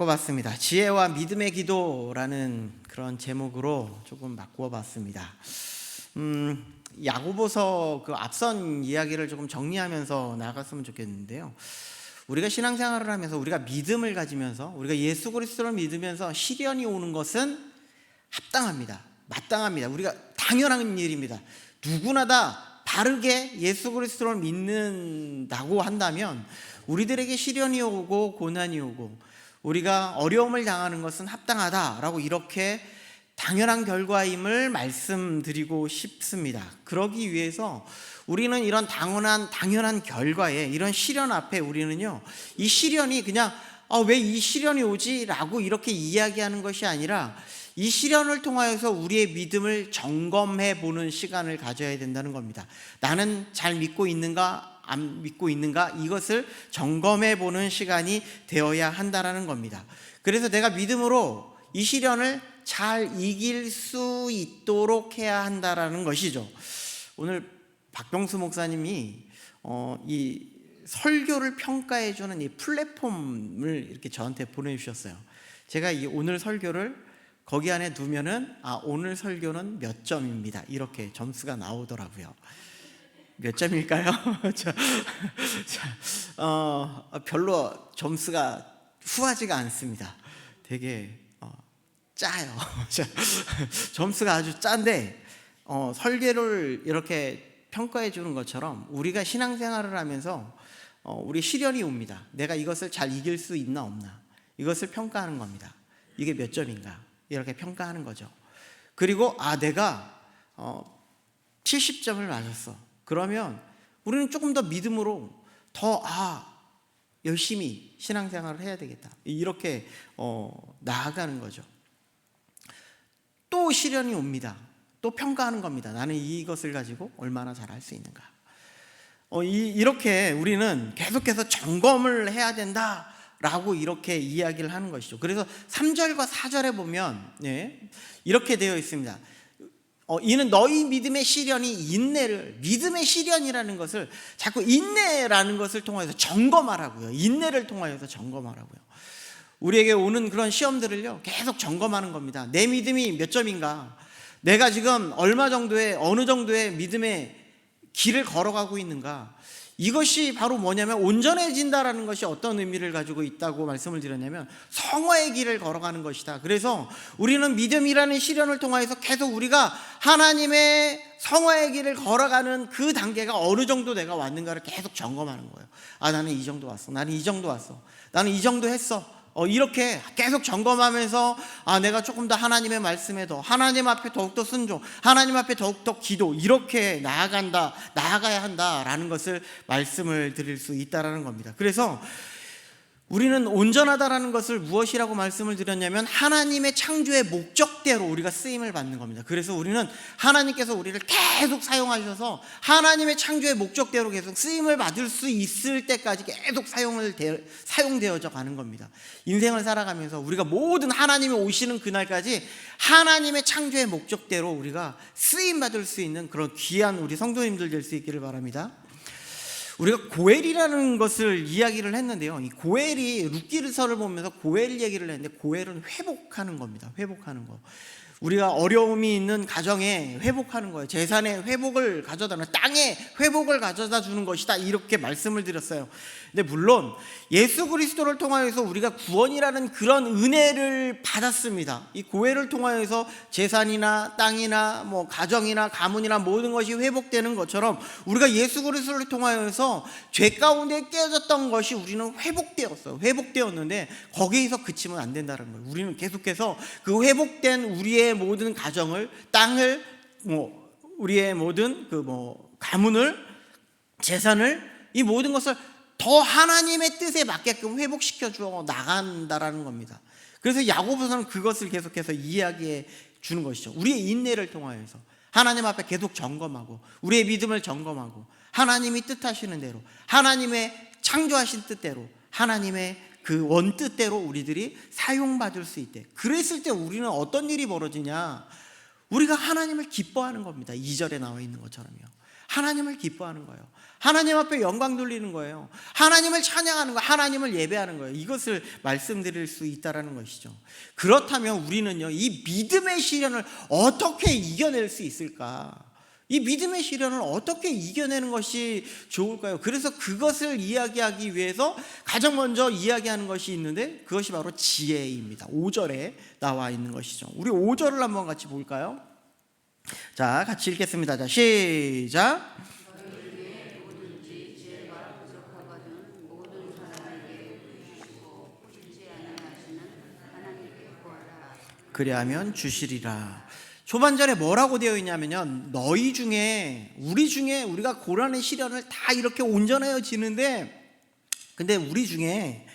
바꿨습니다. 지혜와 믿음의 기도라는 그런 제목으로 조금 바꾸어봤습니다. 야고보서 그 앞선 이야기를 조금 정리하면서 나아갔으면 좋겠는데요. 우리가 신앙생활을 하면서 우리가 믿음을 가지면서 우리가 예수 그리스도를 믿으면서 시련이 오는 것은 합당합니다. 마땅합니다. 우리가 당연한 일입니다. 누구나 다 바르게 예수 그리스도를 믿는다고 한다면 우리들에게 시련이 오고 고난이 오고 우리가 어려움을 당하는 것은 합당하다라고 이렇게 당연한 결과임을 말씀드리고 싶습니다. 그러기 위해서 우리는 이런 당연한 결과에 이런 시련 앞에 우리는요, 이 시련이 그냥 왜 이 시련이 오지? 라고 이렇게 이야기하는 것이 아니라 이 시련을 통하여서 우리의 믿음을 점검해 보는 시간을 가져야 된다는 겁니다. 나는 잘 믿고 있는가? 안 믿고 있는가? 이것을 점검해 보는 시간이 되어야 한다는 겁니다. 그래서 내가 믿음으로 이 시련을 잘 이길 수 있도록 해야 한다는 것이죠. 오늘 박병수 목사님이 이 설교를 평가해 주는 이 플랫폼을 이렇게 저한테 보내주셨어요. 제가 이 오늘 설교를 거기 안에 두면은 오늘 설교는 몇 점입니다, 이렇게 점수가 나오더라고요. 몇 점일까요? 별로 점수가 후하지가 않습니다. 되게 짜요. 점수가 아주 짠데 설계를 이렇게 평가해 주는 것처럼 우리가 신앙생활을 하면서 우리 시련이 옵니다. 내가 이것을 잘 이길 수 있나 없나, 이것을 평가하는 겁니다. 이게 몇 점인가 이렇게 평가하는 거죠. 그리고 내가 70점을 맞았어. 그러면 우리는 조금 더 믿음으로 더 열심히 신앙생활을 해야 되겠다, 이렇게 나아가는 거죠. 또 시련이 옵니다. 또 평가하는 겁니다. 나는 이것을 가지고 얼마나 잘할 수 있는가. 이렇게 우리는 계속해서 점검을 해야 된다라고 이렇게 이야기를 하는 것이죠. 그래서 3절과 4절에 보면 이렇게 되어 있습니다. 이는 너희 믿음의 시련이 인내를, 믿음의 시련이라는 것을 자꾸 인내라는 것을 통해서 점검하라고요. 인내를 통하여서 점검하라고요. 우리에게 오는 그런 시험들을요, 계속 점검하는 겁니다. 내 믿음이 몇 점인가, 내가 지금 어느 정도의 믿음의 길을 걸어가고 있는가. 이것이 바로 뭐냐면 온전해진다라는 것이 어떤 의미를 가지고 있다고 말씀을 드렸냐면 성화의 길을 걸어가는 것이다. 그래서 우리는 믿음이라는 시련을 통해서 계속 우리가 하나님의 성화의 길을 걸어가는 그 단계가 어느 정도 내가 왔는가를 계속 점검하는 거예요. 나는 이 정도 왔어, 나는 이 정도 왔어, 나는 이 정도 했어. 이렇게 계속 점검하면서 내가 조금 더 하나님의 말씀에 더, 하나님 앞에 더욱더 순종, 하나님 앞에 더욱더 기도, 이렇게 나아가야 한다라는 것을 말씀을 드릴 수 있다라는 겁니다. 그래서 우리는 온전하다라는 것을 무엇이라고 말씀을 드렸냐면 하나님의 창조의 목적대로 우리가 쓰임을 받는 겁니다. 그래서 우리는 하나님께서 우리를 계속 사용하셔서 하나님의 창조의 목적대로 계속 쓰임을 받을 수 있을 때까지 계속 사용되어져 가는 겁니다. 인생을 살아가면서 우리가 모든 하나님이 오시는 그날까지 하나님의 창조의 목적대로 우리가 쓰임 받을 수 있는 그런 귀한 우리 성도님들 될 수 있기를 바랍니다. 우리가 고엘이라는 것을 이야기를 했는데요, 이 고엘이 룻기서를 보면서 고엘 얘기를 했는데 고엘은 회복하는 겁니다. 회복하는 거. 우리가 어려움이 있는 가정에 회복하는 거예요. 재산의 회복을 가져다는, 땅의 회복을 가져다 주는 것이다, 이렇게 말씀을 드렸어요. 근데 물론 예수 그리스도를 통하여서 우리가 구원이라는 그런 은혜를 받았습니다. 이 고엘을 통하여서 재산이나 땅이나 가정이나 가문이나 모든 것이 회복되는 것처럼 우리가 예수 그리스도를 통하여서 죄 가운데 깨어졌던 것이 우리는 회복되었는데 거기에서 그치면 안 된다는 거예요. 우리는 계속해서 그 회복된 우리의 모든 가정을, 땅을, 우리의 모든 가문을, 재산을, 이 모든 것을 더 하나님의 뜻에 맞게끔 회복시켜 줘 나간다라는 겁니다. 그래서 야고보서는 그것을 계속해서 이야기해 주는 것이죠. 우리의 인내를 통하여서 하나님 앞에 계속 점검하고 우리의 믿음을 점검하고 하나님이 뜻하시는 대로, 하나님의 창조하신 뜻대로, 하나님의 그 원뜻대로 우리들이 사용받을 수 있대. 그랬을 때 우리는 어떤 일이 벌어지냐, 우리가 하나님을 기뻐하는 겁니다. 2절에 나와 있는 것처럼요. 하나님을 기뻐하는 거예요. 하나님 앞에 영광 돌리는 거예요. 하나님을 찬양하는 거예요. 하나님을 예배하는 거예요. 이것을 말씀드릴 수 있다는 것이죠. 그렇다면 우리는요, 이 믿음의 시련을 어떻게 이겨낼 수 있을까? 이 믿음의 시련을 어떻게 이겨내는 것이 좋을까요? 그래서 그것을 이야기하기 위해서 가장 먼저 이야기하는 것이 있는데, 그것이 바로 지혜입니다. 5절에 나와 있는 것이죠. 우리 5절을 한번 같이 볼까요? 자, 같이 읽겠습니다. 자, 시작. 그리하면 주시리라. 초반절에 뭐라고 되어 있냐면요, 너희 중에, 우리 중에, 우리가 고난의 시련을 다 이렇게 온전하여 지는데, 근데 우리 중에,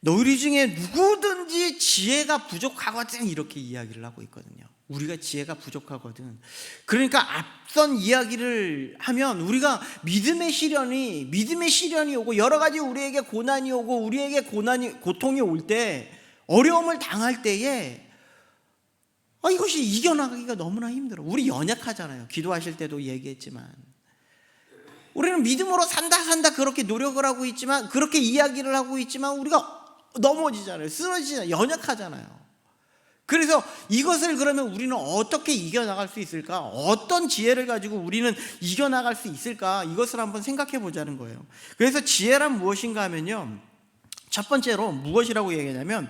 너희 중에 누구든지 지혜가 부족하거든, 이렇게 이야기를 하고 있거든요. 우리가 지혜가 부족하거든. 그러니까 앞선 이야기를 하면, 우리가 믿음의 시련이 오고, 여러 가지 우리에게 고난이 오고, 우리에게 고통이 올 때, 어려움을 당할 때에 이것이 이겨나가기가 너무나 힘들어. 우리 연약하잖아요. 기도하실 때도 얘기했지만, 우리는 믿음으로 산다 그렇게 노력을 하고 있지만, 그렇게 이야기를 하고 있지만, 우리가 넘어지잖아요. 쓰러지잖아요. 연약하잖아요. 그래서 이것을 그러면 우리는 어떻게 이겨나갈 수 있을까? 어떤 지혜를 가지고 우리는 이겨나갈 수 있을까? 이것을 한번 생각해 보자는 거예요. 그래서 지혜란 무엇인가 하면요, 첫 번째로 무엇이라고 얘기하냐면,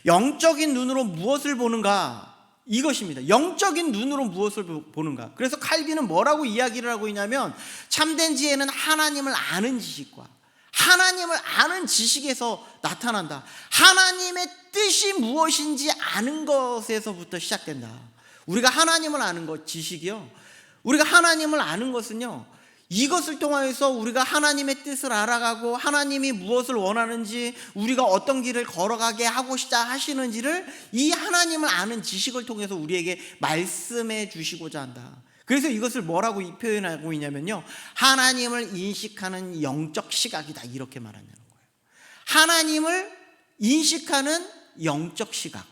영적인 눈으로 무엇을 보는가, 이것입니다. 영적인 눈으로 무엇을 보는가. 그래서 칼빈은 뭐라고 이야기를 하고 있냐면, 참된 지혜는 하나님을 아는 지식과 하나님을 아는 지식에서 나타난다. 하나님의 뜻이 무엇인지 아는 것에서부터 시작된다. 우리가 하나님을 아는 것, 지식이요, 우리가 하나님을 아는 것은요, 이것을 통해서 우리가 하나님의 뜻을 알아가고, 하나님이 무엇을 원하는지, 우리가 어떤 길을 걸어가게 하고자 하시는지를 이 하나님을 아는 지식을 통해서 우리에게 말씀해 주시고자 한다. 그래서 이것을 뭐라고 표현하고 있냐면요, 하나님을 인식하는 영적 시각이다, 이렇게 말하는 거예요. 하나님을 인식하는 영적 시각.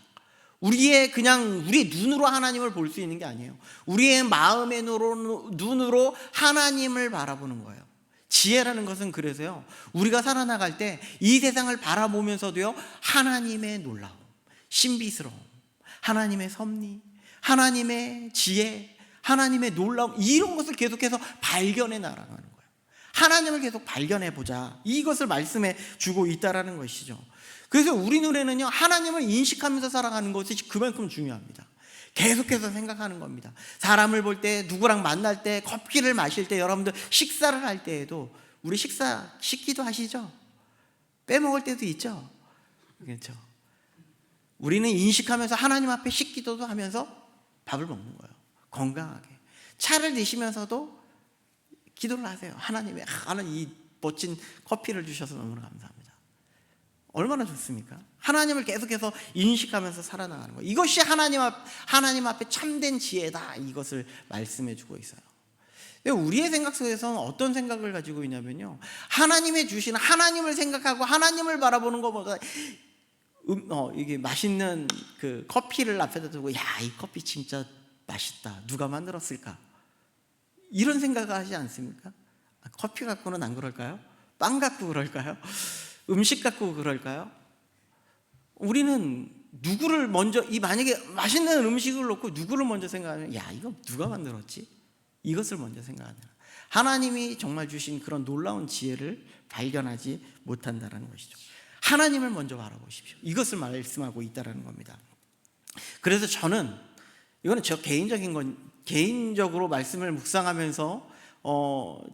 우리의 눈으로 하나님을 볼 수 있는 게 아니에요. 우리의 마음의 눈으로 하나님을 바라보는 거예요. 지혜라는 것은 그래서요, 우리가 살아나갈 때 이 세상을 바라보면서도요, 하나님의 놀라움, 신비스러움, 하나님의 섭리, 하나님의 지혜, 하나님의 놀라움, 이런 것을 계속해서 발견해 나가는 거예요. 하나님을 계속 발견해 보자, 이것을 말씀해 주고 있다라는 것이죠. 그래서 우리 눈에는요, 하나님을 인식하면서 살아가는 것이 그만큼 중요합니다. 계속해서 생각하는 겁니다. 사람을 볼 때, 누구랑 만날 때, 커피를 마실 때, 여러분들 식사를 할 때에도, 우리 식기도 하시죠? 빼먹을 때도 있죠? 그렇죠? 우리는 인식하면서 하나님 앞에 식기도도 하면서 밥을 먹는 거예요. 건강하게. 차를 드시면서도 기도를 하세요. 하나님 이 멋진 커피를 주셔서 너무나 감사합니다. 얼마나 좋습니까? 하나님을 계속해서 인식하면서 살아나가는 거예요. 이것이 하나님 앞에 참된 지혜다, 이것을 말씀해 주고 있어요. 우리의 생각 속에서는 어떤 생각을 가지고 있냐면요, 하나님의 주신, 하나님을 생각하고 하나님을 바라보는 것보다 이게 맛있는 그 커피를 앞에다 두고, 야, 이 커피 진짜 맛있다, 누가 만들었을까, 이런 생각을 하지 않습니까? 커피 갖고는 안 그럴까요? 빵 갖고 그럴까요? 음식 갖고 그럴까요? 우리는 누구를 먼저, 만약에 맛있는 음식을 놓고 누구를 먼저 생각하면, 야, 이거 누가 만들었지? 이것을 먼저 생각하는, 하나님이 정말 주신 그런 놀라운 지혜를 발견하지 못한다는 것이죠. 하나님을 먼저 바라보십시오. 이것을 말씀하고 있다는 겁니다. 그래서 저는, 이거는 저 개인적으로 말씀을 묵상하면서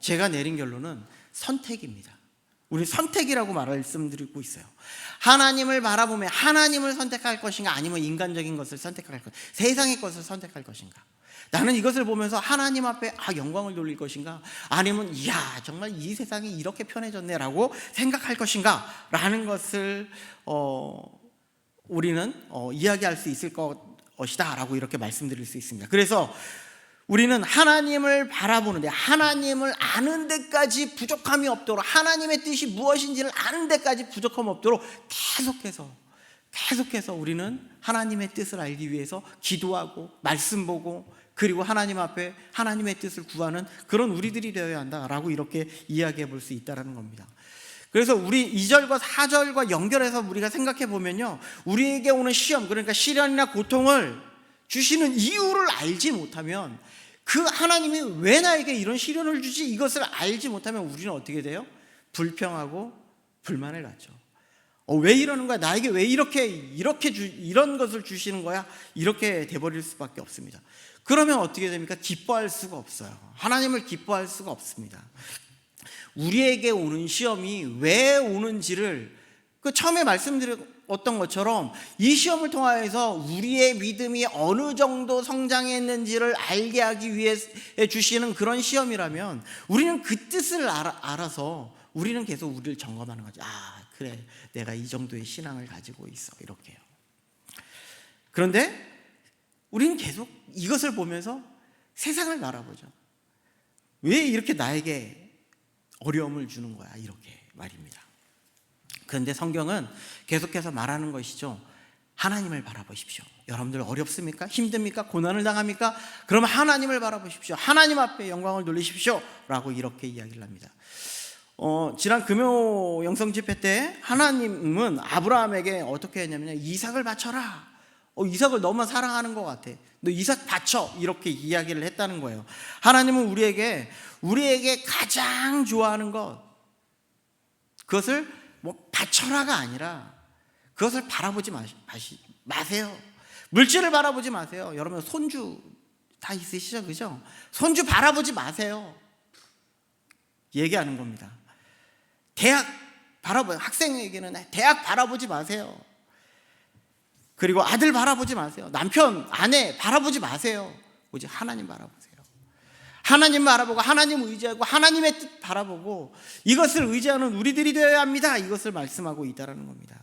제가 내린 결론은 선택입니다. 우리 선택이라고 말씀드리고 있어요. 하나님을 바라보며 하나님을 선택할 것인가, 아니면 인간적인 것을 선택할 것인가, 세상의 것을 선택할 것인가. 나는 이것을 보면서 하나님 앞에 영광을 돌릴 것인가, 아니면 이야, 정말 이 세상이 이렇게 편해졌네 라고 생각할 것인가 라는 것을 우리는 이야기할 수 있을 것이다 라고 이렇게 말씀드릴 수 있습니다. 그래서 우리는 하나님을 바라보는데, 하나님을 아는 데까지 부족함이 없도록, 하나님의 뜻이 무엇인지를 아는 데까지 부족함이 없도록 계속해서 계속해서 우리는 하나님의 뜻을 알기 위해서 기도하고 말씀 보고 그리고 하나님 앞에 하나님의 뜻을 구하는 그런 우리들이 되어야 한다라고 이렇게 이야기해 볼 수 있다는 겁니다. 그래서 우리 2절과 4절과 연결해서 우리가 생각해 보면요, 우리에게 오는 시험, 그러니까 시련이나 고통을 주시는 이유를 알지 못하면, 그 하나님이 왜 나에게 이런 시련을 주지, 이것을 알지 못하면 우리는 어떻게 돼요? 불평하고 불만을 갖죠. 왜 이러는 거야? 나에게 왜 이런 것을 주시는 거야? 이렇게 돼버릴 수밖에 없습니다. 그러면 어떻게 됩니까? 기뻐할 수가 없어요. 하나님을 기뻐할 수가 없습니다. 우리에게 오는 시험이 왜 오는지를 처음에 말씀드렸던 것처럼 이 시험을 통하여서 우리의 믿음이 어느 정도 성장했는지를 알게 하기 위해 주시는 그런 시험이라면, 우리는 그 뜻을 알아서 우리는 계속 우리를 점검하는 거죠. 그래, 내가 이 정도의 신앙을 가지고 있어, 이렇게요. 그런데 우리는 계속 이것을 보면서 세상을 바라보죠. 왜 이렇게 나에게 어려움을 주는 거야, 이렇게 말입니다. 그런데 성경은 계속해서 말하는 것이죠. 하나님을 바라보십시오. 여러분들 어렵습니까? 힘듭니까? 고난을 당합니까? 그러면 하나님을 바라보십시오. 하나님 앞에 영광을 돌리십시오 라고 이렇게 이야기를 합니다. 지난 금요 영성 집회 때 하나님은 아브라함에게 어떻게 했냐면, 이삭을 바쳐라. 이삭을 너무 사랑하는 것 같아. 너 이삭 바쳐. 이렇게 이야기를 했다는 거예요. 하나님은 우리에게 가장 좋아하는 것, 그것을 바쳐라가 아니라 그것을 바라보지 마세요. 물질을 바라보지 마세요. 여러분 손주 다 있으시죠? 그죠? 손주 바라보지 마세요. 얘기하는 겁니다. 학생에게는 대학 바라보지 마세요. 그리고 아들 바라보지 마세요. 남편, 아내 바라보지 마세요. 오직 하나님 바라보세요. 하나님 바라보고 하나님 의지하고 하나님의 뜻 바라보고 이것을 의지하는 우리들이 되어야 합니다. 이것을 말씀하고 있다는 겁니다.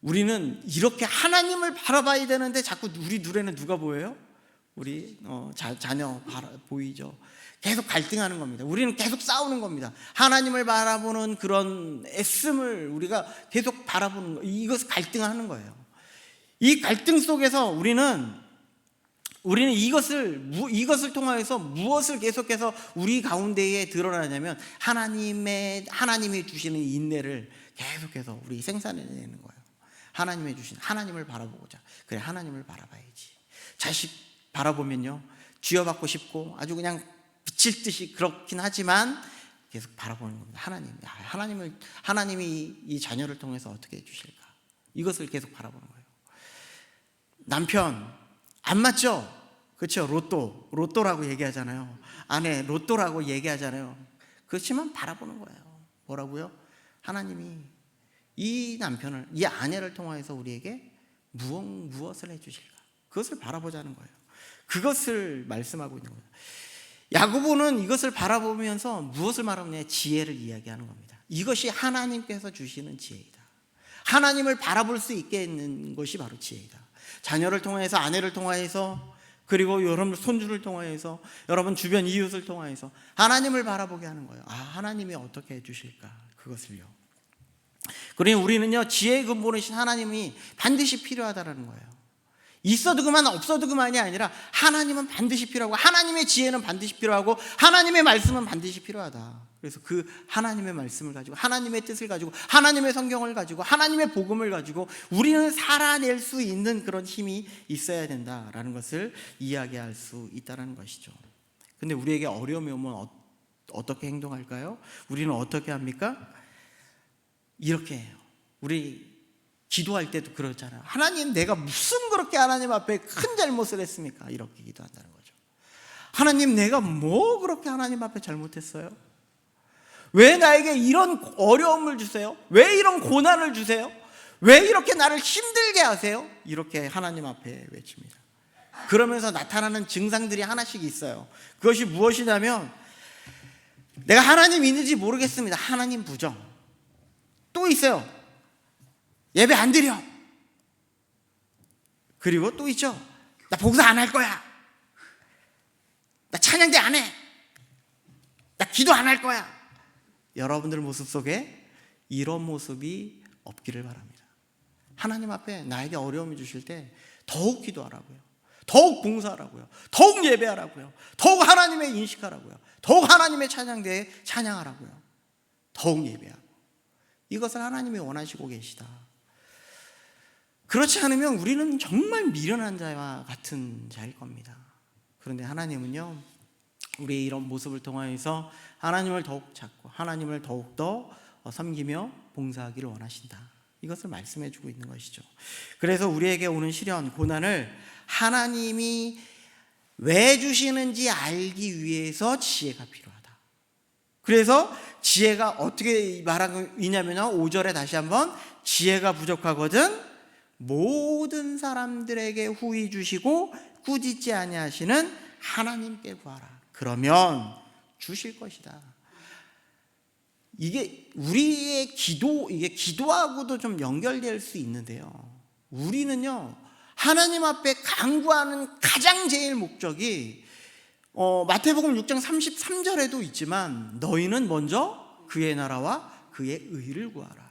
우리는 이렇게 하나님을 바라봐야 되는데 자꾸 우리 눈에는 누가 보여요? 우리 자녀 보이죠? 계속 갈등하는 겁니다. 우리는 계속 싸우는 겁니다. 하나님을 바라보는 그런 애씀을 우리가 계속 바라보는 거, 이것을 갈등하는 거예요. 이 갈등 속에서 우리는 이것을 통하여서 무엇을 계속해서 우리 가운데에 드러나냐면, 하나님이 주시는 인내를 계속해서 우리 생산해내는 거예요. 하나님이 주신, 하나님을 바라보고자. 그래, 하나님을 바라봐야지. 자식 바라보면요, 쥐어받고 싶고 아주 그냥 미칠 듯이 그렇긴 하지만 계속 바라보는 겁니다. 하나님이 이 자녀를 통해서 어떻게 해주실까, 이것을 계속 바라보는 거예요. 남편 안 맞죠? 그렇죠? 로또라고 얘기하잖아요. 아내 로또라고 얘기하잖아요. 그렇지만 바라보는 거예요. 뭐라고요? 하나님이 이 남편을, 이 아내를 통해서 우리에게 무엇을 해주실까, 그것을 바라보자는 거예요. 그것을 말씀하고 있는 거예요. 야고보는 이것을 바라보면서 무엇을 말하느냐, 지혜를 이야기하는 겁니다. 이것이 하나님께서 주시는 지혜이다. 하나님을 바라볼 수 있게 있는 것이 바로 지혜이다. 자녀를 통해서, 아내를 통해서, 그리고 여러분 손주를 통해서, 여러분 주변 이웃을 통해서 하나님을 바라보게 하는 거예요. 하나님이 어떻게 해주실까, 그것을요. 그러니 우리는요, 지혜의 근본이신 하나님이 반드시 필요하다는 거예요. 있어도 그만 없어도 그만이 아니라 하나님은 반드시 필요하고, 하나님의 지혜는 반드시 필요하고, 하나님의 말씀은 반드시 필요하다. 그래서 그 하나님의 말씀을 가지고, 하나님의 뜻을 가지고, 하나님의 성경을 가지고, 하나님의 복음을 가지고 우리는 살아낼 수 있는 그런 힘이 있어야 된다라는 것을 이야기할 수 있다는 것이죠. 근데 우리에게 어려움이 오면 어떻게 행동할까요? 우리는 어떻게 합니까? 이렇게 해요. 우리 기도할 때도 그렇잖아요. 하나님, 내가 무슨 그렇게 하나님 앞에 큰 잘못을 했습니까? 이렇게 기도한다는 거죠. 하나님, 내가 뭐 그렇게 하나님 앞에 잘못했어요? 왜 나에게 이런 어려움을 주세요? 왜 이런 고난을 주세요? 왜 이렇게 나를 힘들게 하세요? 이렇게 하나님 앞에 외칩니다. 그러면서 나타나는 증상들이 하나씩 있어요. 그것이 무엇이냐면, 내가 하나님 있는지 모르겠습니다. 하나님 부정. 또 있어요. 예배 안 드려. 그리고 또 있죠. 나 봉사 안 할 거야. 나 찬양대 안 해. 나 기도 안 할 거야. 여러분들 모습 속에 이런 모습이 없기를 바랍니다. 하나님 앞에 나에게 어려움을 주실 때 더욱 기도하라고요. 더욱 봉사하라고요. 더욱 예배하라고요. 더욱 하나님의 인식하라고요. 더욱 하나님의 찬양대에 찬양하라고요. 더욱 예배하고. 이것을 하나님이 원하시고 계시다. 그렇지 않으면 우리는 정말 미련한 자와 같은 자일 겁니다. 그런데 하나님은요, 우리의 이런 모습을 통하여서 하나님을 더욱 찾고 하나님을 더욱더 섬기며 봉사하기를 원하신다. 이것을 말씀해 주고 있는 것이죠. 그래서 우리에게 오는 시련, 고난을 하나님이 왜 주시는지 알기 위해서 지혜가 필요하다. 그래서 지혜가 어떻게 말하고 있냐면요, 5절에 다시 한번 지혜가 부족하거든 모든 사람들에게 후히 주시고 꾸짖지 아니하시는 하나님께 구하라. 그러면 주실 것이다. 이게 우리의 이게 기도하고도 좀 연결될 수 있는데요. 우리는요, 하나님 앞에 간구하는 가장 제일 목적이 마태복음 6장 33절에도 있지만 너희는 먼저 그의 나라와 그의 의를 구하라.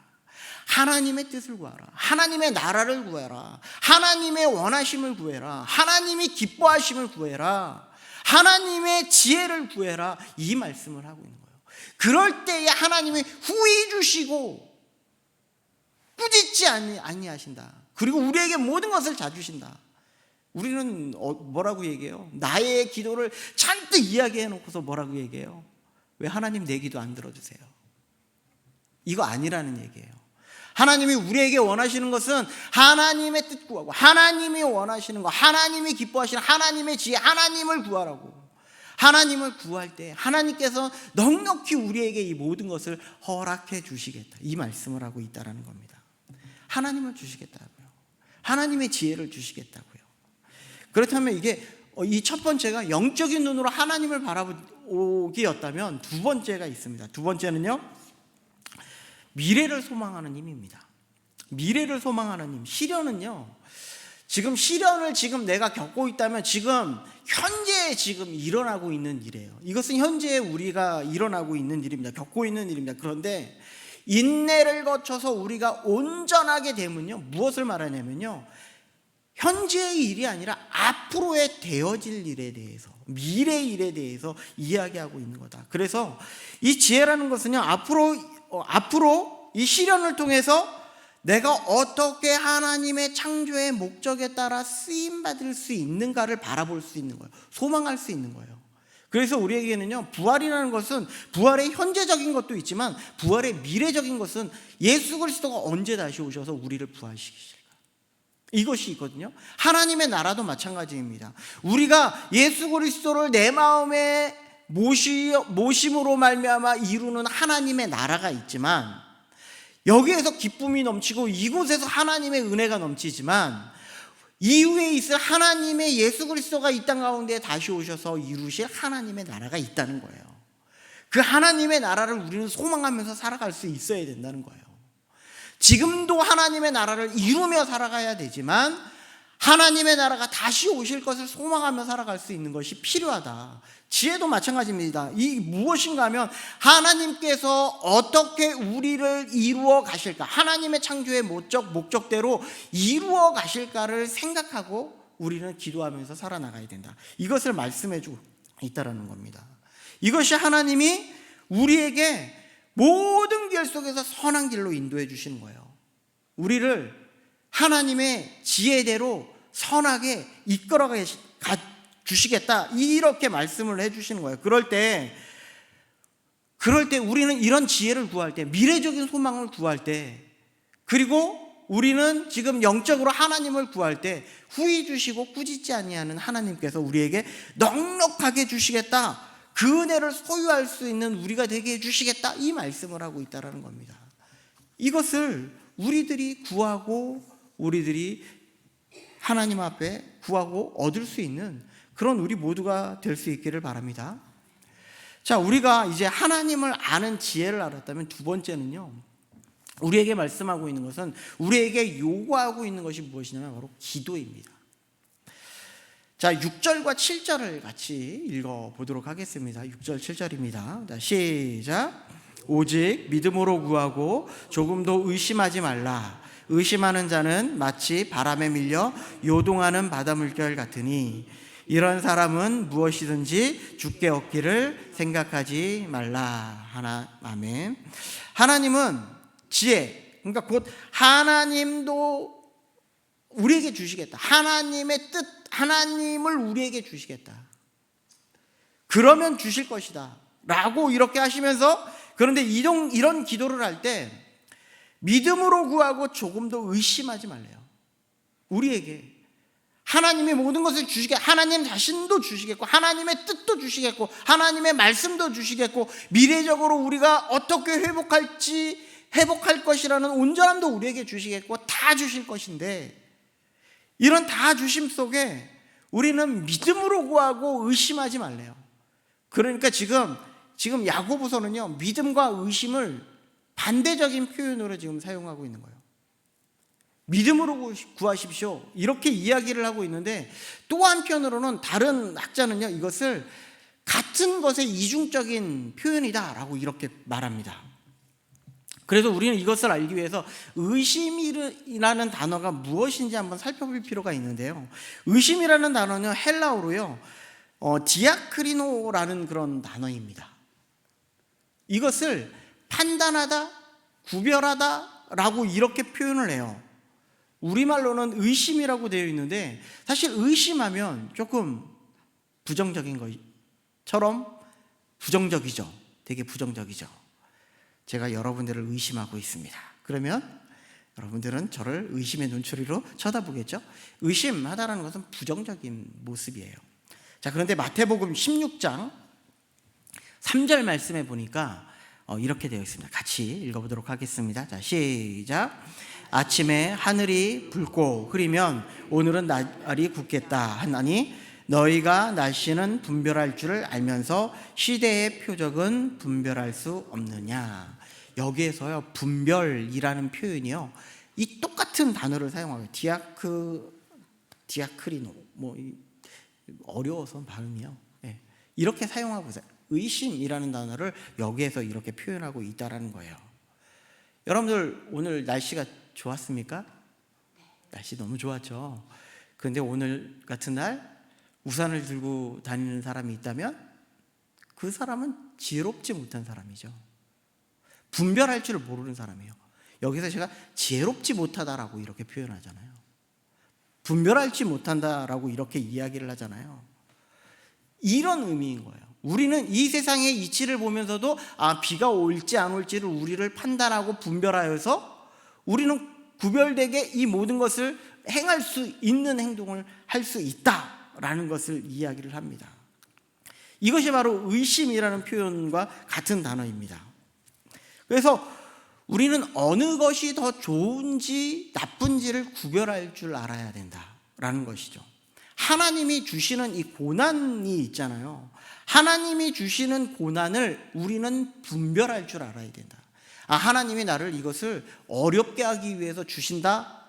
하나님의 뜻을 구하라. 하나님의 나라를 구해라. 하나님의 원하심을 구해라. 하나님이 기뻐하심을 구해라. 하나님의 지혜를 구해라. 이 말씀을 하고 있는 거예요. 그럴 때에 하나님이 후히 주시고 꾸짖지 아니하신다. 그리고 우리에게 모든 것을 다 주신다. 우리는 뭐라고 얘기해요? 나의 기도를 잔뜩 이야기해 놓고서 뭐라고 얘기해요? 왜 하나님 내 기도 안 들어주세요? 이거 아니라는 얘기예요. 하나님이 우리에게 원하시는 것은 하나님의 뜻 구하고 하나님이 원하시는 거, 하나님이 기뻐하시는 하나님의 지혜, 하나님을 구하라고. 하나님을 구할 때 하나님께서 넉넉히 우리에게 이 모든 것을 허락해 주시겠다. 이 말씀을 하고 있다는 겁니다. 하나님을 주시겠다고요. 하나님의 지혜를 주시겠다고요. 그렇다면 이게 이 첫 번째가 영적인 눈으로 하나님을 바라보기였다면 두 번째가 있습니다. 두 번째는요, 미래를 소망하는 힘입니다. 미래를 소망하는 힘. 시련은요, 지금 시련을 내가 겪고 있다면 지금 현재 일어나고 있는 일이에요. 이것은 현재 우리가 일어나고 있는 일입니다. 겪고 있는 일입니다. 그런데 인내를 거쳐서 우리가 온전하게 되면요, 무엇을 말하냐면요, 현재의 일이 아니라 앞으로의 되어질 일에 대해서, 미래의 일에 대해서 이야기하고 있는 거다. 그래서 이 지혜라는 것은요, 앞으로 이 시련을 통해서 내가 어떻게 하나님의 창조의 목적에 따라 쓰임받을 수 있는가를 바라볼 수 있는 거예요. 소망할 수 있는 거예요. 그래서 우리에게는요, 부활이라는 것은 부활의 현재적인 것도 있지만 부활의 미래적인 것은 예수 그리스도가 언제 다시 오셔서 우리를 부활시키실까, 이것이 있거든요. 하나님의 나라도 마찬가지입니다. 우리가 예수 그리스도를 내 마음에 모심으로 말미암아 이루는 하나님의 나라가 있지만, 여기에서 기쁨이 넘치고 이곳에서 하나님의 은혜가 넘치지만, 이후에 있을 하나님의 예수 그리스도가 이 땅 가운데 다시 오셔서 이루실 하나님의 나라가 있다는 거예요. 그 하나님의 나라를 우리는 소망하면서 살아갈 수 있어야 된다는 거예요. 지금도 하나님의 나라를 이루며 살아가야 되지만 하나님의 나라가 다시 오실 것을 소망하며 살아갈 수 있는 것이 필요하다. 지혜도 마찬가지입니다. 이 무엇인가 하면 하나님께서 어떻게 우리를 이루어 가실까, 하나님의 창조의 목적대로 이루어 가실까를 생각하고 우리는 기도하면서 살아나가야 된다. 이것을 말씀해 주고 있다는 겁니다. 이것이 하나님이 우리에게 모든 길 속에서 선한 길로 인도해 주시는 거예요. 우리를 하나님의 지혜대로 선하게 이끌어 주시겠다, 이렇게 말씀을 해 주시는 거예요. 그럴 때 우리는 이런 지혜를 구할 때, 미래적인 소망을 구할 때, 그리고 우리는 지금 영적으로 하나님을 구할 때 후히 주시고 꾸짖지 아니하는 하나님께서 우리에게 넉넉하게 주시겠다, 그 은혜를 소유할 수 있는 우리가 되게 해주시겠다, 이 말씀을 하고 있다는 겁니다. 이것을 우리들이 구하고 우리들이 하나님 앞에 구하고 얻을 수 있는 그런 우리 모두가 될 수 있기를 바랍니다. 자, 우리가 이제 하나님을 아는 지혜를 알았다면 두 번째는요, 우리에게 말씀하고 있는 것은, 우리에게 요구하고 있는 것이 무엇이냐면 바로 기도입니다. 자, 6절과 7절을 같이 읽어보도록 하겠습니다. 6절 7절입니다. 자, 시작. 오직 믿음으로 구하고 조금도 의심하지 말라. 의심하는 자는 마치 바람에 밀려 요동하는 바다 물결 같으니 이런 사람은 무엇이든지 주께 얻기를 생각하지 말라. 아멘. 하나님은 지혜, 그러니까 곧 하나님도 우리에게 주시겠다. 하나님의 뜻, 하나님을 우리에게 주시겠다. 그러면 주실 것이다 라고 이렇게 하시면서, 그런데 이런 기도를 할 때 믿음으로 구하고 조금 더 의심하지 말래요. 우리에게 하나님이 모든 것을 주시게, 하나님 자신도 주시겠고 하나님의 뜻도 주시겠고 하나님의 말씀도 주시겠고 미래적으로 우리가 어떻게 회복할 것이라는 온전함도 우리에게 주시겠고 다 주실 것인데, 이런 다 주심 속에 우리는 믿음으로 구하고 의심하지 말래요. 그러니까 지금 야고보서는요, 믿음과 의심을 반대적인 표현으로 지금 사용하고 있는 거예요. 믿음으로 구하십시오 이렇게 이야기를 하고 있는데, 또 한편으로는 다른 학자는요, 이것을 같은 것의 이중적인 표현이다 라고 이렇게 말합니다. 그래서 우리는 이것을 알기 위해서 의심이라는 단어가 무엇인지 한번 살펴볼 필요가 있는데요, 의심이라는 단어는 헬라어로요, 디아크리노라는 그런 단어입니다. 이것을 판단하다, 구별하다 라고 이렇게 표현을 해요. 우리말로는 의심이라고 되어 있는데, 사실 의심하면 조금 부정적인 것처럼 부정적이죠. 되게 부정적이죠. 제가 여러분들을 의심하고 있습니다. 그러면 여러분들은 저를 의심의 눈초리로 쳐다보겠죠. 의심하다라는 것은 부정적인 모습이에요. 자, 그런데 마태복음 16장 3절 말씀에 보니까 이렇게 되어 있습니다. 같이 읽어보도록 하겠습니다. 자, 시작. 아침에 하늘이 붉고 흐리면 오늘은 날이 굳겠다 하나니 너희가 날씨는 분별할 줄을 알면서 시대의 표적은 분별할 수 없느냐. 여기에서요, 분별이라는 표현이요, 이 똑같은 단어를 사용하고요. 디아크리노, 어려워서 발음이요. 네. 이렇게 사용하고 있어요. 의심이라는 단어를 여기에서 이렇게 표현하고 있다라는 거예요. 여러분들 오늘 날씨가 좋았습니까? 날씨 너무 좋았죠. 그런데 오늘 같은 날 우산을 들고 다니는 사람이 있다면 그 사람은 지혜롭지 못한 사람이죠. 분별할 줄 모르는 사람이에요. 여기서 제가 지혜롭지 못하다라고 이렇게 표현하잖아요. 분별하지 못한다라고 이렇게 이야기를 하잖아요. 이런 의미인 거예요. 우리는 이 세상의 이치를 보면서도 비가 올지 안 올지를 우리를 판단하고 분별하여서 우리는 구별되게 이 모든 것을 행할 수 있는 행동을 할 수 있다라는 것을 이야기를 합니다. 이것이 바로 의심이라는 표현과 같은 단어입니다. 그래서 우리는 어느 것이 더 좋은지 나쁜지를 구별할 줄 알아야 된다라는 것이죠. 하나님이 주시는 이 고난이 있잖아요. 하나님이 주시는 고난을 우리는 분별할 줄 알아야 된다. 하나님이 나를 이것을 어렵게 하기 위해서 주신다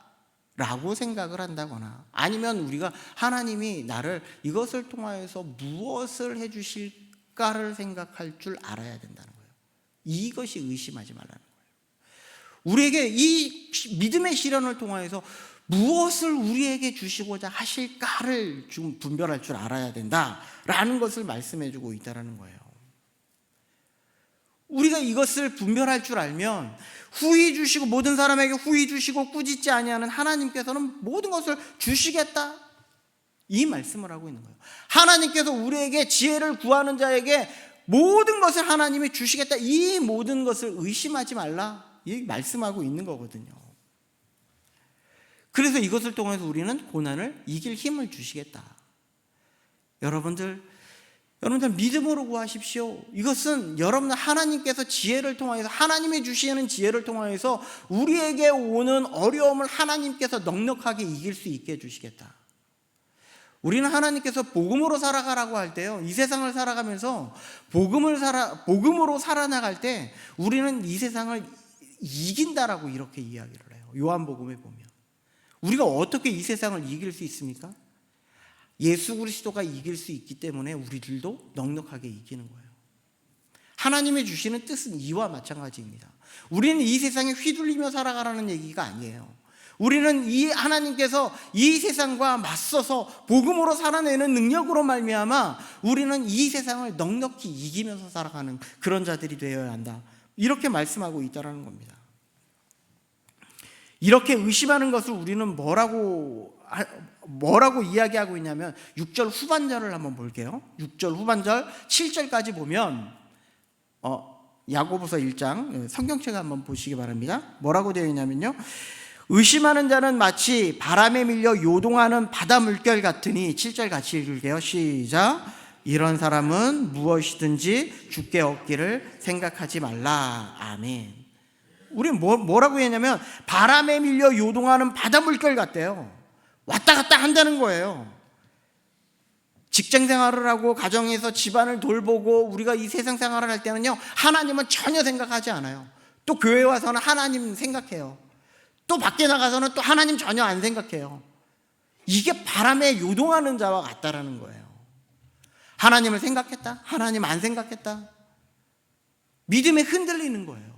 라고 생각을 한다거나, 아니면 우리가 하나님이 나를 이것을 통하여서 무엇을 해주실까를 생각할 줄 알아야 된다는 거예요. 이것이 의심하지 말라는 거예요. 우리에게 이 믿음의 시련을 통하여서 무엇을 우리에게 주시고자 하실까를 좀 분별할 줄 알아야 된다라는 것을 말씀해주고 있다는 거예요. 우리가 이것을 분별할 줄 알면 후히 주시고 모든 사람에게 후히 주시고 꾸짖지 아니하는 하나님께서는 모든 것을 주시겠다, 이 말씀을 하고 있는 거예요. 하나님께서 우리에게 지혜를 구하는 자에게 모든 것을 하나님이 주시겠다, 이 모든 것을 의심하지 말라, 이 말씀하고 있는 거거든요. 그래서 이것을 통해서 우리는 고난을 이길 힘을 주시겠다. 여러분들 믿음으로 구하십시오. 이것은 여러분 하나님께서 지혜를 통하여서, 하나님이 주시는 지혜를 통하여서 우리에게 오는 어려움을 하나님께서 넉넉하게 이길 수 있게 해주시겠다. 우리는 하나님께서 복음으로 살아가라고 할 때요, 이 세상을 살아가면서 복음으로 살아나갈 때 우리는 이 세상을 이긴다라고 이렇게 이야기를 해요. 요한복음에 보면 우리가 어떻게 이 세상을 이길 수 있습니까? 예수 그리스도가 이길 수 있기 때문에 우리들도 넉넉하게 이기는 거예요. 하나님이 주시는 뜻은 이와 마찬가지입니다. 우리는 이 세상에 휘둘리며 살아가라는 얘기가 아니에요. 우리는 이 하나님께서 이 세상과 맞서서 복음으로 살아내는 능력으로 말미암아 우리는 이 세상을 넉넉히 이기면서 살아가는 그런 자들이 되어야 한다. 이렇게 말씀하고 있다는 겁니다. 이렇게 의심하는 것을 우리는 뭐라고 이야기하고 있냐면 6절 후반절을 한번 볼게요. 6절 후반절 7절까지 보면 야고보서 1장 성경책 한번 보시기 바랍니다. 뭐라고 되어 있냐면요, 의심하는 자는 마치 바람에 밀려 요동하는 바다 물결 같으니. 7절 같이 읽을게요. 시작. 이런 사람은 무엇이든지 주께 얻기를 생각하지 말라. 아멘. 우리는 뭐라고 했냐면 바람에 밀려 요동하는 바다 물결 같대요. 왔다 갔다 한다는 거예요. 직장 생활을 하고 가정에서 집안을 돌보고 우리가 이 세상 생활을 할 때는요, 하나님은 전혀 생각하지 않아요. 또 교회 와서는 하나님 생각해요. 또 밖에 나가서는 또 하나님 전혀 안 생각해요. 이게 바람에 요동하는 자와 같다라는 거예요. 하나님을 생각했다, 하나님 안 생각했다, 믿음에 흔들리는 거예요.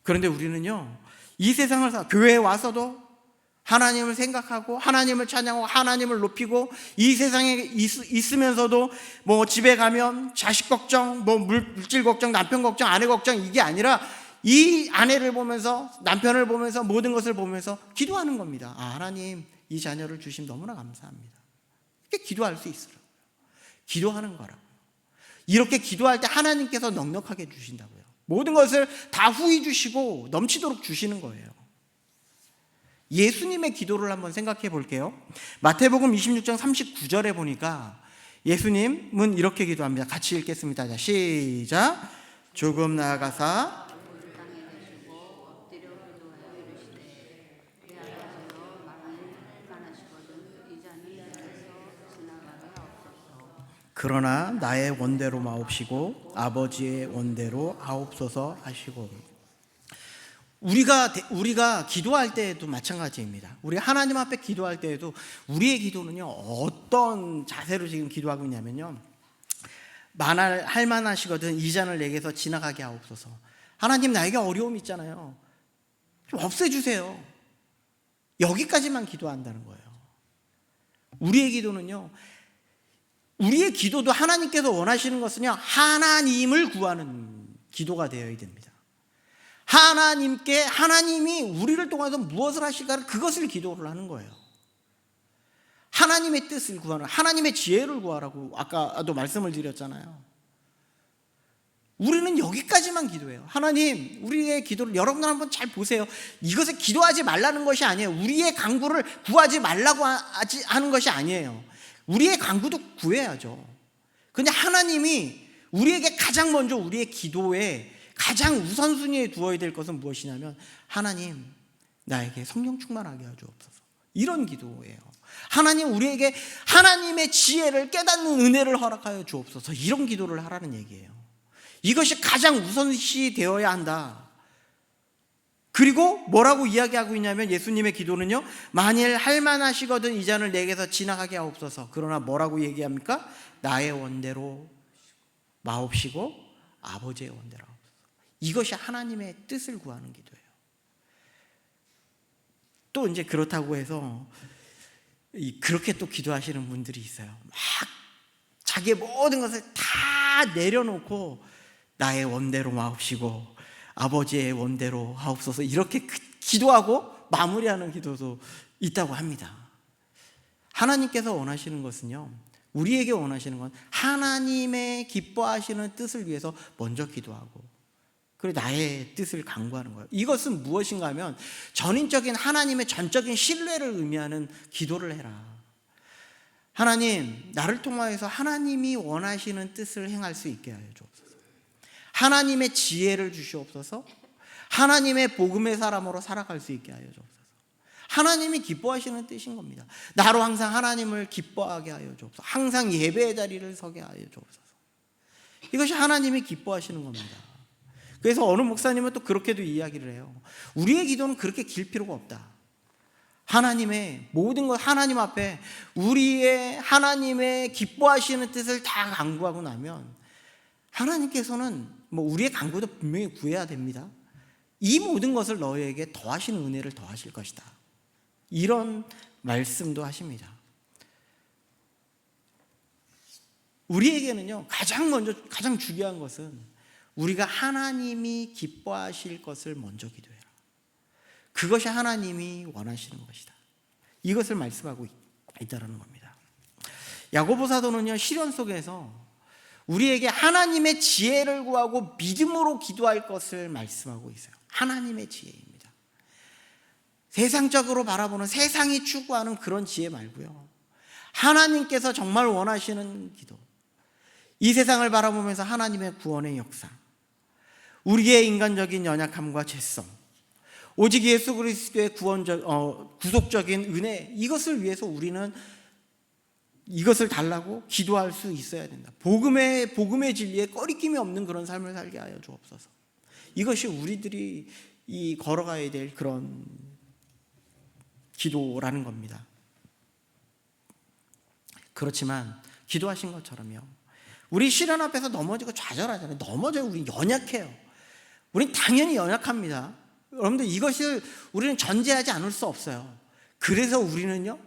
그런데 우리는요, 이 세상을 교회에 와서도 하나님을 생각하고 하나님을 찬양하고 하나님을 높이고, 이 세상에 있으면서도 뭐 집에 가면 자식 걱정, 뭐 물질 걱정, 남편 걱정, 아내 걱정, 이게 아니라 이 아내를 보면서, 남편을 보면서, 모든 것을 보면서 기도하는 겁니다. 하나님, 이 자녀를 주심 너무나 감사합니다. 이렇게 기도할 수 있어요. 기도하는 거라고. 이렇게 기도할 때 하나님께서 넉넉하게 주신다고요. 모든 것을 다 후히 주시고 넘치도록 주시는 거예요. 예수님의 기도를 한번 생각해 볼게요. 마태복음 26장 39절에 보니까 예수님은 이렇게 기도합니다. 같이 읽겠습니다. 자, 시작. 조금 나아가사 그러나 나의 원대로 마옵시고 아버지의 원대로 하옵소서 하시고. 우리가 기도할 때에도 마찬가지입니다. 우리 하나님 앞에 기도할 때에도 우리의 기도는요, 어떤 자세로 지금 기도하고 있냐면요, 할 만하시거든 이 잔을 내게서 지나가게 하옵소서. 하나님, 나에게 어려움이 있잖아요. 좀 없애주세요. 여기까지만 기도한다는 거예요. 우리의 기도는요, 우리의 기도도 하나님께서 원하시는 것은요, 하나님을 구하는 기도가 되어야 됩니다. 하나님이 우리를 통해서 무엇을 하실까를, 그것을 기도를 하는 거예요. 하나님의 뜻을 구하는, 하나님의 지혜를 구하라고 아까도 말씀을 드렸잖아요. 우리는 여기까지만 기도해요. 하나님, 우리의 기도를 여러분들 한번 잘 보세요. 이것을 기도하지 말라는 것이 아니에요. 우리의 간구를 구하지 말라고 하는 것이 아니에요. 우리의 간구도 구해야죠. 근데 하나님이 우리에게 가장 먼저 우리의 기도에 가장 우선순위에 두어야 될 것은 무엇이냐면, 하나님, 나에게 성령 충만하게 하주옵소서. 이런 기도예요. 하나님, 우리에게 하나님의 지혜를 깨닫는 은혜를 허락하여 주옵소서. 이런 기도를 하라는 얘기예요. 이것이 가장 우선시 되어야 한다. 그리고 뭐라고 이야기하고 있냐면, 예수님의 기도는요, 만일 할 만하시거든 이 잔을 내게서 지나가게 하옵소서. 그러나 뭐라고 얘기합니까? 나의 원대로 마옵시고 아버지의 원대로 하옵소서. 이것이 하나님의 뜻을 구하는 기도예요. 또 이제 그렇다고 해서 그렇게 또 기도하시는 분들이 있어요. 막 자기의 모든 것을 다 내려놓고 나의 원대로 마옵시고 아버지의 원대로 하옵소서, 이렇게 기도하고 마무리하는 기도도 있다고 합니다. 하나님께서 원하시는 것은요, 우리에게 원하시는 건 하나님의 기뻐하시는 뜻을 위해서 먼저 기도하고, 그리고 나의 뜻을 간구하는 거예요. 이것은 무엇인가 하면 전인적인 하나님의 전적인 신뢰를 의미하는 기도를 해라. 하나님, 나를 통하여서 하나님이 원하시는 뜻을 행할 수 있게 하여 주옵소서. 하나님의 지혜를 주시옵소서. 하나님의 복음의 사람으로 살아갈 수 있게 하여 주옵소서. 하나님이 기뻐하시는 뜻인 겁니다. 나로 항상 하나님을 기뻐하게 하여 주옵소서. 항상 예배의 자리를 서게 하여 주옵소서. 이것이 하나님이 기뻐하시는 겁니다. 그래서 어느 목사님은 또 그렇게도 이야기를 해요. 우리의 기도는 그렇게 길 필요가 없다. 하나님의 모든 것, 하나님 앞에 하나님의 기뻐하시는 뜻을 다 간구하고 나면 하나님께서는 우리의 간구도 분명히 구해야 됩니다. 이 모든 것을 너희에게 더하시는 은혜를 더하실 것이다. 이런 말씀도 하십니다. 우리에게는요, 가장 중요한 것은 우리가 하나님이 기뻐하실 것을 먼저 기도해라. 그것이 하나님이 원하시는 것이다. 이것을 말씀하고 있다는 겁니다. 야고보 사도는요, 시련 속에서 우리에게 하나님의 지혜를 구하고 믿음으로 기도할 것을 말씀하고 있어요. 하나님의 지혜입니다. 세상적으로 바라보는, 세상이 추구하는 그런 지혜 말고요, 하나님께서 정말 원하시는 기도, 이 세상을 바라보면서 하나님의 구원의 역사, 우리의 인간적인 연약함과 죄성, 오직 예수 그리스도의 구속적인 은혜, 이것을 위해서 우리는 이것을 달라고 기도할 수 있어야 된다. 복음의 진리에 꺼리낌이 없는 그런 삶을 살게 하여 주옵소서. 이것이 우리들이 걸어가야 될 그런 기도라는 겁니다. 그렇지만 기도하신 것처럼요, 우리 시련 앞에서 넘어지고 좌절하잖아요. 넘어져요. 우리 연약해요. 우린 당연히 연약합니다. 여러분들, 이것을 우리는 전제하지 않을 수 없어요. 그래서 우리는요,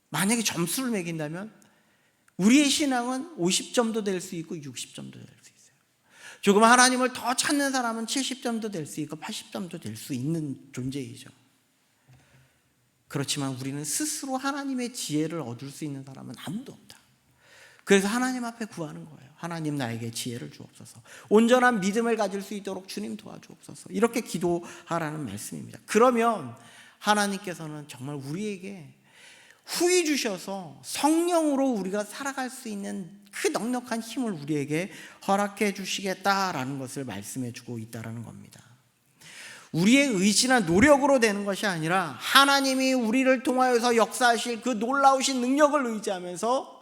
만약에 점수를 매긴다면 우리의 신앙은 50점도 될 수 있고 60점도 될 수 있어요. 조금 하나님을 더 찾는 사람은 70점도 될 수 있고 80점도 될 수 있는 존재이죠. 그렇지만 우리는 스스로 하나님의 지혜를 얻을 수 있는 사람은 아무도 없다. 그래서 하나님 앞에 구하는 거예요. 하나님, 나에게 지혜를 주옵소서. 온전한 믿음을 가질 수 있도록 주님 도와주옵소서. 이렇게 기도하라는 말씀입니다. 그러면 하나님께서는 정말 우리에게 후히 주셔서 성령으로 우리가 살아갈 수 있는 그 넉넉한 힘을 우리에게 허락해 주시겠다라는 것을 말씀해 주고 있다는 겁니다. 우리의 의지나 노력으로 되는 것이 아니라 하나님이 우리를 통하여서 역사하실 그 놀라우신 능력을 의지하면서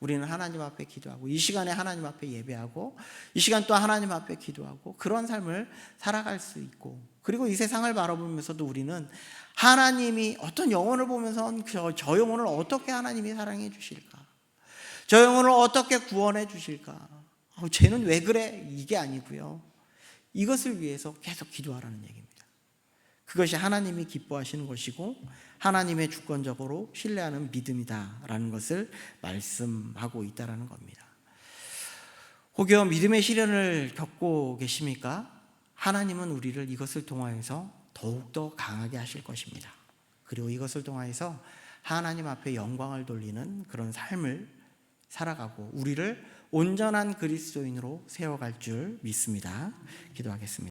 우리는 하나님 앞에 기도하고, 이 시간에 하나님 앞에 예배하고, 이 시간 또 하나님 앞에 기도하고, 그런 삶을 살아갈 수 있고, 그리고 이 세상을 바라보면서도 우리는 하나님이 어떤 영혼을 보면서 저 영혼을 어떻게 하나님이 사랑해 주실까, 저 영혼을 어떻게 구원해 주실까, 쟤는 왜 그래, 이게 아니고요, 이것을 위해서 계속 기도하라는 얘기입니다. 그것이 하나님이 기뻐하시는 것이고 하나님의 주권적으로 신뢰하는 믿음이다라는 것을 말씀하고 있다는 겁니다. 혹여 믿음의 시련을 겪고 계십니까? 하나님은 우리를 이것을 통하여서 더욱더 강하게 하실 것입니다. 그리고 이것을 통하여서 하나님 앞에 영광을 돌리는 그런 삶을 살아가고 우리를 온전한 그리스도인으로 세워갈 줄 믿습니다. 기도하겠습니다.